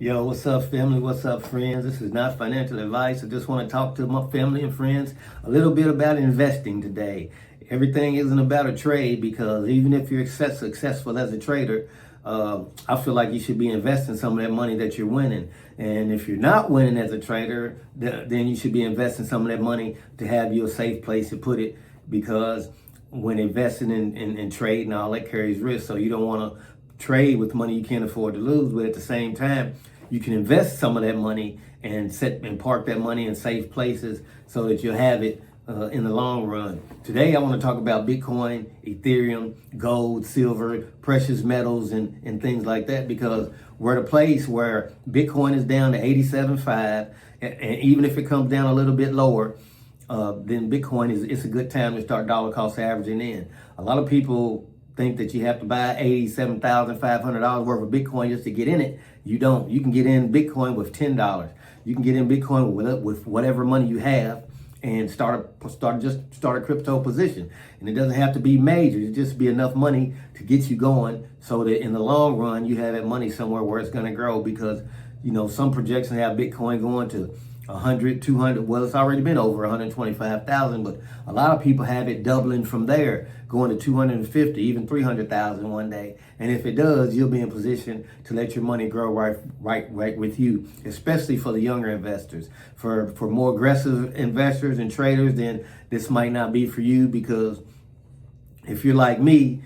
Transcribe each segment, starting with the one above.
Yo, what's up, family? What's up, friends? This is not financial advice. I just want to talk to my family and friends a little bit about investing today. Everything isn't about a trade, because even if you're successful as a trader, I feel like you should be investing some of that money that you're winning. And if you're not winning as a trader, then you should be investing some of that money to have you a safe place to put it, because when investing in trade and all, that carries risk. So you don't want to trade with money you can't afford to lose, but at the same time, you can invest some of that money and park that money in safe places so that you'll have it in the long run. Today, I want to talk about Bitcoin, Ethereum, gold, silver, precious metals, and things like that, because we're at a place where Bitcoin is down to 87.5, and even if it comes down a little bit lower, then Bitcoin it's a good time to start dollar cost averaging in. A lot of people think that you have to buy $87,500 worth of Bitcoin just to get in it. You don't. You can get in Bitcoin with $10. You can get in Bitcoin with whatever money you have and start a crypto position. And it doesn't have to be major. It just be enough money to get you going, so that in the long run you have that money somewhere where it's going to grow. Because some projections have Bitcoin going to 100, 200. Well, it's already been over 125,000, but a lot of people have it doubling from there, going to 250, even 300,000 one day. And if it does, you'll be in position to let your money grow right with you, especially for the younger investors. For more aggressive investors and traders, then this might not be for you, because if you're like me,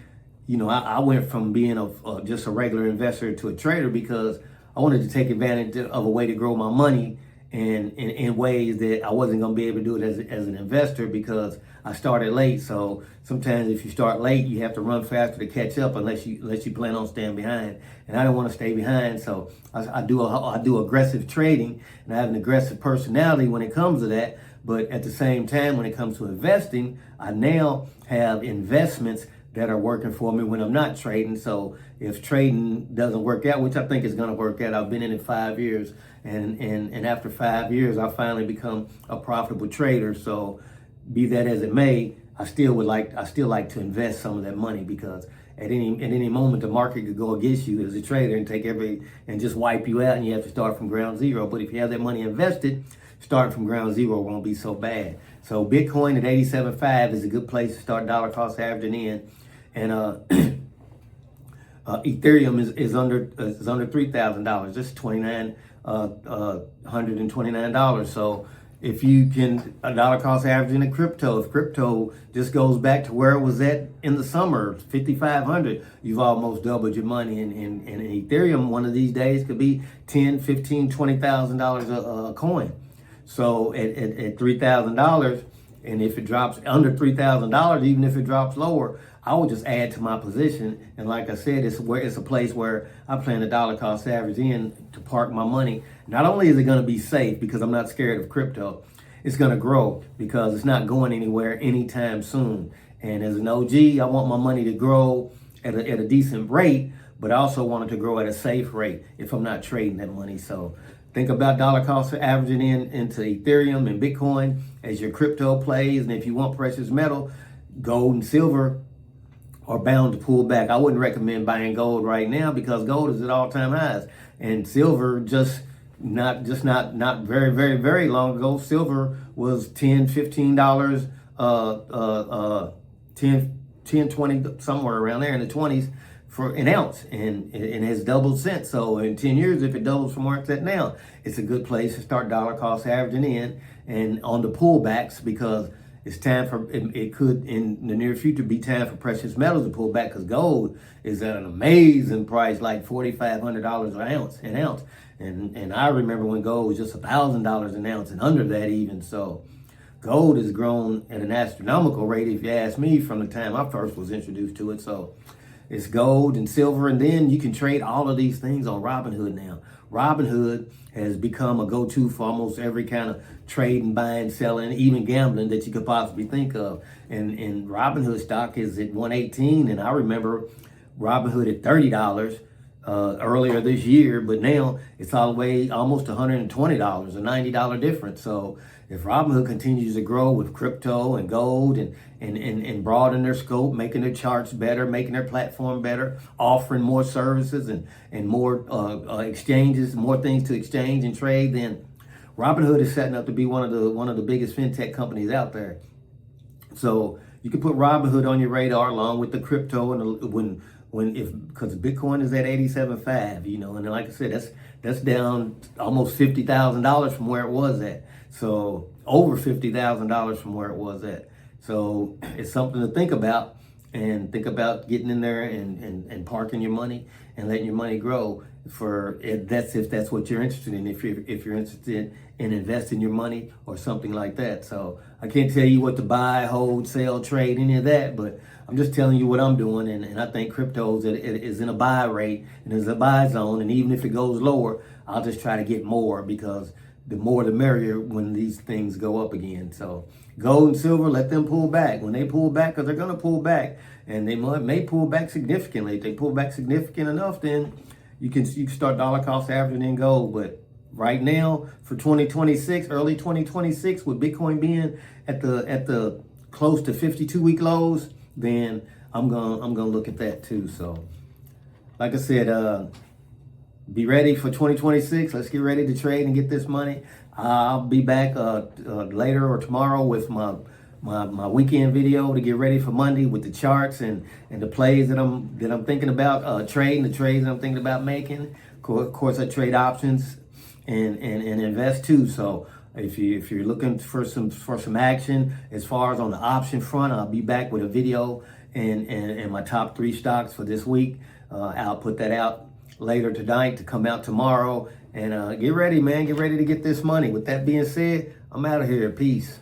I went from being just a regular investor to a trader because I wanted to take advantage of a way to grow my money, and in ways that I wasn't going to be able to do it as an investor, because I started late. So sometimes if you start late, you have to run faster to catch up, unless you plan on staying behind. And I don't want to stay behind, so I do aggressive trading, and I have an aggressive personality when it comes to that. But at the same time, when it comes to investing, I now have investments that are working for me when I'm not trading. So if trading doesn't work out, which I think is going to work out, I've been in it 5 years, and after 5 years, I finally become a profitable trader. So be that as it may, I still like to invest some of that money, because at any moment the market could go against you as a trader and just wipe you out, and you have to start from ground zero. But if you have that money invested, starting from ground zero won't be so bad. So Bitcoin at 87.5 is a good place to start dollar cost averaging in. And Ethereum is under $3,000. Just $2,929. So if you can dollar cost averaging in crypto, if crypto just goes back to where it was at in the summer, 5,500, you've almost doubled your money. And Ethereum one of these days could be $10, $15, $20,000 a coin. So at $3,000, and if it drops under $3,000, even if it drops lower, I would just add to my position. And like I said, it's a place where I plan to dollar cost average in to park my money. Not only is it going to be safe, because I'm not scared of crypto, it's going to grow, because it's not going anywhere anytime soon. And as an OG, I want my money to grow at a decent rate, but I also want it to grow at a safe rate if I'm not trading that money. So think about dollar cost averaging into Ethereum and Bitcoin as your crypto plays. And if you want precious metal, gold and silver are bound to pull back. I wouldn't recommend buying gold right now, because gold is at all-time highs, and silver not very, very, very long ago, silver was $10, $15, 10, 20, somewhere around there in the 20s for an ounce, and it has doubled since. So in 10 years, if it doubles from where it's at now, it's a good place to start dollar cost averaging in, and on the pullbacks, because it's time for, it could in the near future be time for precious metals to pull back, because gold is at an amazing price, like $4,500 an ounce. And I remember when gold was just $1,000 an ounce, and under that even. So gold has grown at an astronomical rate, if you ask me, from the time I first was introduced to it. So it's gold and silver, and then you can trade all of these things on Robinhood now. Robinhood has become a go-to for almost every kind of trading, buying, selling, even gambling that you could possibly think of. And Robinhood stock is at 118, and I remember Robinhood at $30 earlier this year, but now it's all the way almost $120, a $90 difference. So if Robinhood continues to grow with crypto and gold and broaden their scope, making their charts better, making their platform better, offering more services and more exchanges, more things to exchange and trade, then Robinhood is setting up to be one of the biggest fintech companies out there. So you can put Robinhood on your radar along with the crypto and because Bitcoin is at 87.5, you know, and like I said, that's down almost $50,000 from where it was at. So over $50,000 from where it was at. So it's something to think about, and think about getting in there and parking your money and letting your money grow. If that's what you're interested in. If you're interested in investing your money or something like that. So I can't tell you what to buy, hold, sell, trade, any of that, but I'm just telling you what I'm doing, and I think crypto is in a buy rate and is a buy zone, and even if it goes lower, I'll just try to get more, because the more the merrier when these things go up again. So gold and silver, let them pull back. When they pull back, because they're going to pull back, and they may pull back significantly. If they pull back significant enough, then you can start dollar cost averaging in gold. But right now, for 2026, early 2026, with Bitcoin being at the close to 52-week lows, then I'm gonna look at that too. So, like I said, be ready for 2026. Let's get ready to trade and get this money. I'll be back later or tomorrow with my weekend video to get ready for Monday with the charts and the plays that I'm thinking about trading, the trades that I'm thinking about making. Of course, I trade options and invest too. So if you're looking for some action as far as on the option front, I'll be back with a video and my top 3 stocks for this week. I'll put that out later tonight to come out tomorrow. And get ready, man. Get ready to get this money. With that being said, I'm out of here. Peace.